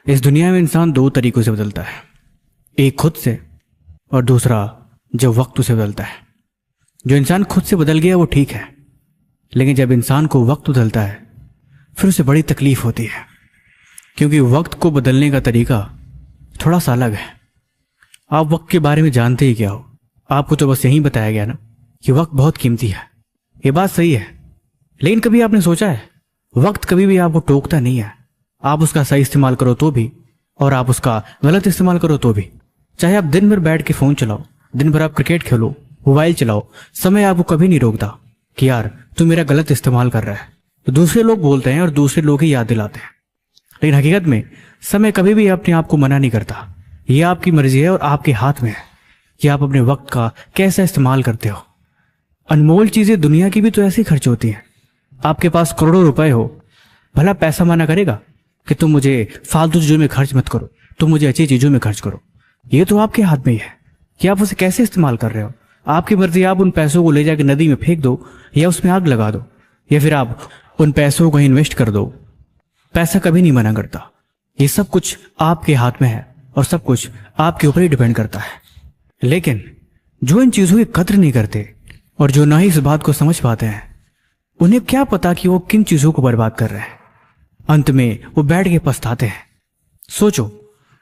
इस दुनिया में इंसान दो तरीकों से बदलता है, एक खुद से और दूसरा जब वक्त उसे बदलता है। जो इंसान खुद से बदल गया वो ठीक है, लेकिन जब इंसान को वक्त बदलता है फिर उसे बड़ी तकलीफ होती है, क्योंकि वक्त को बदलने का तरीका थोड़ा सा अलग है। आप वक्त के बारे में जानते ही क्या हो? आपको तो बस यही बताया गया ना कि वक्त बहुत कीमती है। ये बात सही है, लेकिन कभी आपने सोचा है वक्त कभी भी आपको टोकता नहीं है। आप उसका सही इस्तेमाल करो तो भी और आप उसका गलत इस्तेमाल करो तो भी। चाहे आप दिन भर बैठ के फोन चलाओ, दिन भर आप क्रिकेट खेलो, मोबाइल चलाओ, समय आपको कभी नहीं रोकता कि यार तू मेरा गलत इस्तेमाल कर रहा है। तो दूसरे लोग बोलते हैं और दूसरे लोग ही याद दिलाते हैं, लेकिन हकीकत में समय कभी भी अपने आप को मना नहीं करता। यह आपकी मर्जी है और आपके हाथ में है कि आप अपने वक्त का कैसा इस्तेमाल करते हो। अनमोल चीजें दुनिया की भी तो ऐसी खर्च होती हैं। आपके पास करोड़ों रुपए हो, भला पैसा मना करेगा कि तुम मुझे फालतू चीजों में खर्च मत करो, तुम मुझे अच्छी चीजों में खर्च करो? ये तो आपके हाथ में ही है कि आप उसे कैसे इस्तेमाल कर रहे हो। आपकी मर्जी, आप उन पैसों को ले जाकर नदी में फेंक दो या उसमें आग लगा दो, या फिर आप उन पैसों को इन्वेस्ट कर दो। पैसा कभी नहीं मना करता। ये सब कुछ आपके हाथ में है और सब कुछ आपके ऊपर ही डिपेंड करता है। लेकिन जो इन चीजों की कद्र नहीं करते और जो ना ही इस बात को समझ पाते हैं, उन्हें क्या पता कि वो किन चीजों को बर्बाद कर रहे हैं। अंत में वो बैठ के पछताते हैं। सोचो,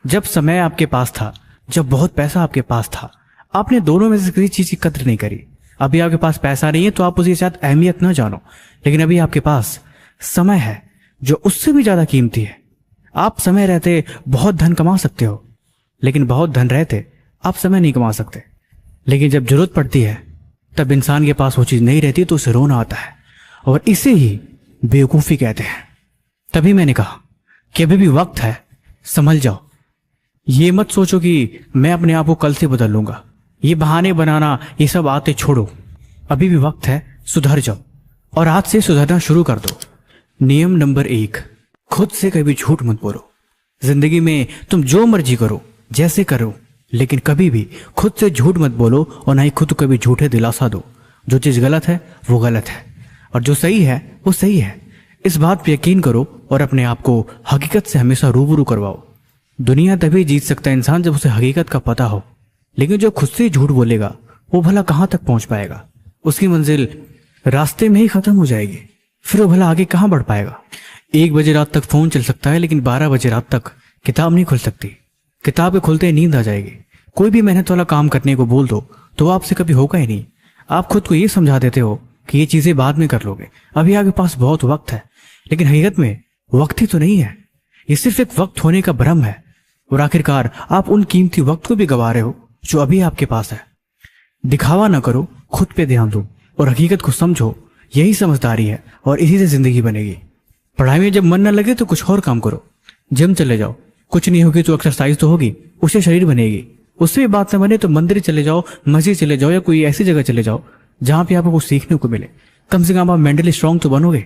जब समय आपके पास था, जब बहुत पैसा आपके पास था, आपने दोनों में से किसी चीज की कद्र नहीं करी। अभी आपके पास पैसा नहीं है तो आप उसकी शायद अहमियत ना जानो, लेकिन अभी आपके पास समय है जो उससे भी ज्यादा कीमती है। आप समय रहते बहुत धन कमा सकते हो, लेकिन बहुत धन रहते आप समय नहीं कमा सकते। लेकिन जब जरूरत पड़ती है तब इंसान के पास वो चीज नहीं रहती तो उसे रोना आता है, और इसे ही बेवकूफी कहते हैं। तभी मैंने कहा कि अभी भी वक्त है, संभल जाओ। ये मत सोचो कि मैं अपने आप को कल से बदल लूंगा। ये बहाने बनाना, ये सब आते छोड़ो। अभी भी वक्त है, सुधर जाओ और आज से सुधरना शुरू कर दो। नियम नंबर 1, खुद से कभी झूठ मत बोलो। जिंदगी में तुम जो मर्जी करो, जैसे करो, लेकिन कभी भी खुद से झूठ मत बोलो और ना ही खुद को कभी झूठे दिलासा दो। जो चीज गलत है वो गलत है और जो सही है वो सही है। इस बात पर यकीन करो और अपने आप को हकीकत से हमेशा रूबरू करवाओ। दुनिया तभी जीत सकता है इंसान जब उसे हकीकत का पता हो, लेकिन जो खुद से झूठ बोलेगा वो भला कहां तक पहुंच पाएगा? उसकी मंजिल रास्ते में ही खत्म हो जाएगी। फिर वो भला आगे कहां बढ़ पाएगा? 1 बजे रात तक फोन चल सकता है, लेकिन 12 बजे रात तक किताब नहीं खुल सकती। किताब के खुलते ही नींद आ जाएगी। कोई भी मेहनत वाला काम करने को बोल दो तो आपसे कभी होगा ही नहीं। आप खुद को ये समझा देते हो कि ये चीजें बाद में कर लोगे, अभी आपके पास बहुत वक्त है, लेकिन हकीकत में वक्त ही तो नहीं है। ये सिर्फ एक वक्त होने का भ्रम है और आखिरकार आप उन कीमती वक्त को भी गवा रहे हो जो अभी आपके पास है। दिखावा ना करो, खुद पे ध्यान दो और हकीकत को समझो। यही समझदारी है और इसी से जिंदगी बनेगी। पढ़ाई में जब मन न लगे तो कुछ और काम करो। जिम चले जाओ, कुछ नहीं होगी तो एक्सरसाइज तो होगी, उससे शरीर बनेगी। उससे भी बात न बने तो मंदिर चले जाओ, मस्जिद चले जाओ या कोई ऐसी जगह चले जाओ जहां पे आपको कुछ सीखने को मिले। कम से कम आप मेंटली स्ट्रांग तो बनोगे।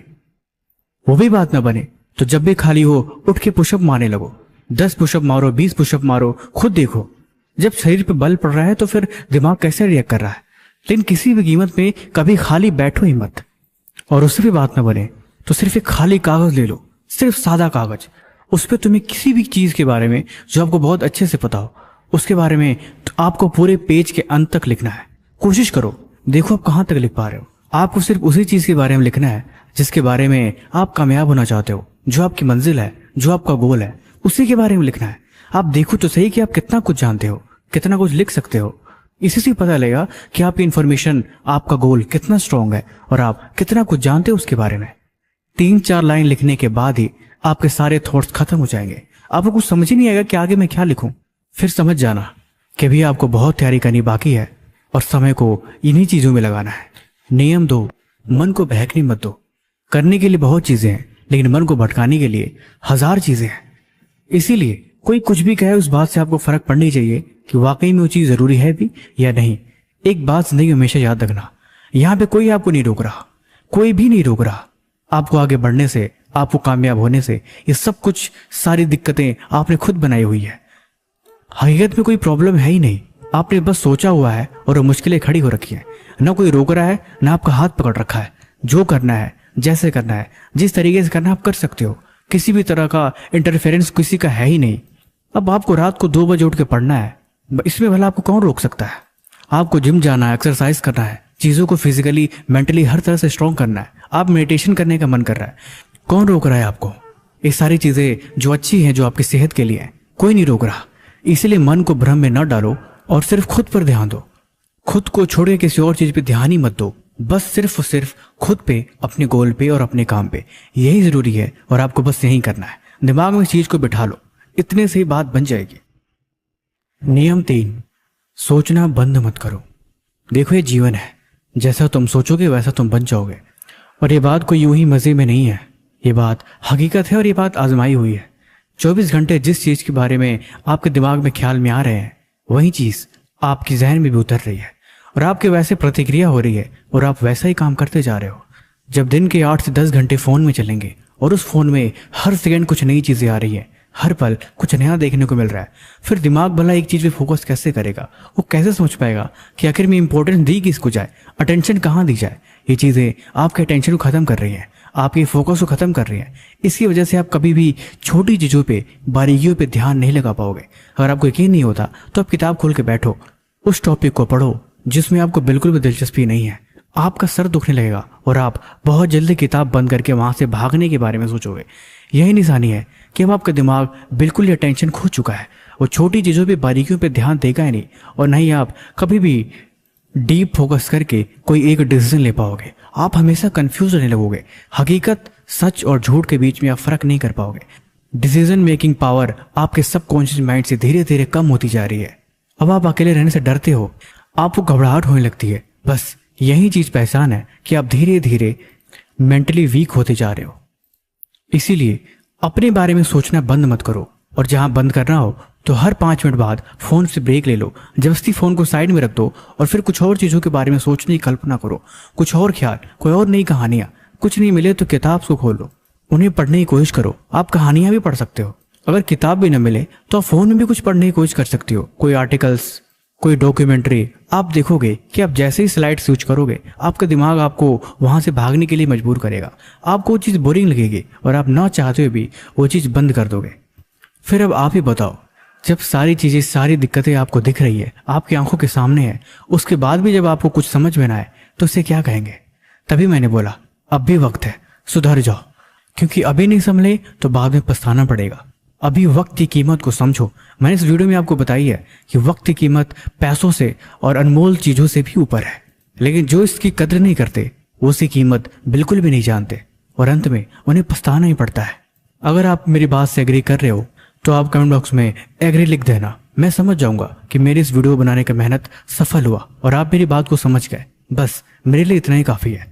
वो भी बात ना बने तो जब भी खाली हो उठ के पुशअप मारने लगो। 10 पुशअप मारो, 20 पुशअप मारो। खुद देखो जब शरीर पे बल पड़ रहा है तो फिर दिमाग कैसे रिएक्ट कर रहा है। लेकिन किसी भी कीमत में कभी खाली बैठो ही मत। और उससे भी बात ना बने तो सिर्फ एक खाली कागज ले लो, सिर्फ सादा कागज। उस पर तुम्हें किसी भी चीज के बारे में जो आपको बहुत अच्छे से पता हो उसके बारे में तो आपको पूरे पेज के अंत तक लिखना है। कोशिश करो, देखो आप कहां तक लिख पा रहे हो। आपको सिर्फ उसी चीज के बारे में लिखना है जिसके बारे में आप कामयाब होना चाहते हो, जो आपकी मंजिल है, जो आपका गोल है, उसी के बारे में लिखना है। आप देखो तो सही कि आप कितना कुछ जानते हो, कितना कुछ लिख सकते हो। इसी से पता लगेगा कि आपकी इंफॉर्मेशन, आपका गोल कितना स्ट्रांग है और आप कितना कुछ जानते हो उसके बारे में। 3-4 लाइन लिखने के बाद ही आपके सारे थॉट्स खत्म हो जाएंगे। आपको कुछ समझ ही नहीं आएगा कि आगे मैं क्या लिखूं। फिर समझ जाना कि अभी आपको बहुत तैयारी करनी बाकी है और समय को इन्हीं चीजों में लगाना है। नियम 2, मन को बहकने मत दो। करने के लिए बहुत चीजें हैं, लेकिन मन को भटकाने के लिए 1000 चीजें हैं। इसीलिए कोई कुछ भी कहे उस बात से आपको फर्क पड़नी चाहिए कि वाकई में वो चीज जरूरी है भी या नहीं। एक बात जिंदगी में हमेशा याद रखना, यहाँ पे कोई आपको नहीं रोक रहा, कोई भी नहीं रोक रहा आपको आगे बढ़ने से, आपको कामयाब होने से। ये सब कुछ सारी दिक्कतें आपने खुद बनाई हुई है। हकीकत में कोई प्रॉब्लम है ही नहीं, आपने बस सोचा हुआ है और वो मुश्किलें खड़ी हो रखी है। ना कोई रोक रहा है, ना आपका हाथ पकड़ रखा है। जो करना है, जैसे करना है, जिस तरीके से करना है आप कर सकते हो। किसी भी तरह का इंटरफेरेंस किसी का है ही नहीं। अब आपको रात को 2 बजे उठ के पढ़ना है, इसमें भला आपको कौन रोक सकता है? आपको जिम जाना है, एक्सरसाइज करना है, चीज़ों को फिजिकली मेंटली हर तरह से स्ट्रॉन्ग करना है, आप मेडिटेशन करने का मन कर रहा है, कौन रोक रहा है आपको? ये सारी चीज़ें जो अच्छी हैं, जो आपकी सेहत के लिए हैं, कोई नहीं रोक रहा। इसलिए मन को भ्रम में न डालो और सिर्फ खुद पर ध्यान दो। खुद को छोड़ के किसी और चीज़ पे ध्यान ही मत दो, बस सिर्फ और सिर्फ खुद पे, अपने गोल पे और अपने काम पे। यही ज़रूरी है और आपको बस यही करना है। दिमाग में इस चीज़ को बिठा लो, इतने से ही बात बन जाएगी। नियम 3, सोचना बंद मत करो। देखो ये जीवन है, जैसा तुम सोचोगे वैसा तुम बन जाओगे। और ये बात कोई यूं ही मज़े में नहीं है, ये बात हकीकत है और ये बात आजमाई हुई है। 24 घंटे जिस चीज़ के बारे में आपके दिमाग में ख्याल में आ रहे हैं, वही चीज़ आपकी जहन में भी उतर रही है और आपके वैसे प्रतिक्रिया हो रही है और आप वैसा ही काम करते जा रहे हो। जब दिन के 8 से 10 घंटे फ़ोन में चलेंगे और उस फ़ोन में हर सेकंड कुछ नई चीज़ें आ रही है, हर पल कुछ नया देखने को मिल रहा है, फिर दिमाग भला एक चीज़ पे फोकस कैसे करेगा? वो कैसे समझ पाएगा कि आखिर में इंपॉर्टेंस दी किसको जाए, अटेंशन कहाँ दी जाए? ये चीज़ें आपके अटेंशन को ख़त्म कर रही हैं, आपके फोकस को ख़त्म कर रही हैं। इसकी वजह से आप कभी भी छोटी चीज़ों पे, बारीकियों पे ध्यान नहीं लगा पाओगे। अगर आपको यकीन नहीं होता तो आप किताब खोल के बैठो, उस टॉपिक को पढ़ो जिसमें आपको बिल्कुल भी दिलचस्पी नहीं है। आपका सर दुखने लगेगा और आप बहुत जल्दी किताब बंद करके वहाँ से भागने के बारे में सोचोगे। यही निशानी है कि अब आपका दिमाग बिल्कुल ही अटेंशन खो चुका है। वो छोटी चीज़ों पे, बारीकियों पे ध्यान देगा ही नहीं और नहीं आप कभी भी डीप फोकस करके कोई एक डिसीजन ले पाओगे। आप हमेशा कंफ्यूज रहने लगोगे। हकीकत, सच और झूठ के बीच में आप फर्क नहीं कर पाओगे। डिसीजन मेकिंग पावर आपके सबकॉन्शियस माइंड से धीरे धीरे कम होती जा रही है। अब आप अकेले रहने से डरते हो, आपको घबराहट होने लगती है। बस यही चीज़ पहचान है कि आप धीरे धीरे मेंटली वीक होते जा रहे हो। इसीलिए अपने बारे में सोचना बंद मत करो और जहां बंद करना हो तो हर 5 मिनट बाद फ़ोन से ब्रेक ले लो, जबरदस्ती फ़ोन को साइड में रख दो और फिर कुछ और चीज़ों के बारे में सोचने की कल्पना करो। कुछ और ख्याल, कोई और नई कहानियाँ। कुछ नहीं मिले तो किताब को खोलो, उन्हें पढ़ने की कोशिश करो। आप कहानियाँ भी पढ़ सकते हो। अगर किताब भी न मिले तो आप फ़ोन में भी कुछ पढ़ने की कोशिश कर सकते हो। कोई आर्टिकल्स, कोई डॉक्यूमेंट्री। आप देखोगे कि आप जैसे ही स्लाइड स्विच करोगे, आपका दिमाग आपको वहाँ से भागने के लिए मजबूर करेगा। आपको वो चीज़ बोरिंग लगेगी और आप ना चाहते हुए भी वो चीज़ बंद कर दोगे। फिर अब आप ही बताओ, जब सारी चीज़ें, सारी दिक्कतें आपको दिख रही है, आपकी आंखों के सामने है, उसके बाद भी जब आपको कुछ समझ में ना आए तो इसे क्या कहेंगे? तभी मैंने बोला अब भी वक्त है, सुधर जाओ, क्योंकि अभी नहीं संभले तो बाद में पछताना पड़ेगा। अभी वक्त की कीमत को समझो। मैंने इस वीडियो में आपको बताई है कि वक्त की कीमत पैसों से और अनमोल चीज़ों से भी ऊपर है, लेकिन जो इसकी कद्र नहीं करते वो उसकी कीमत बिल्कुल भी नहीं जानते और अंत में उन्हें पछताना ही पड़ता है। अगर आप मेरी बात से एग्री कर रहे हो तो आप कमेंट बॉक्स में एग्री लिख देना। मैं समझ जाऊंगा कि मेरी इस वीडियो बनाने का मेहनत सफल हुआ और आप मेरी बात को समझ गए। बस मेरे लिए इतना ही काफ़ी है।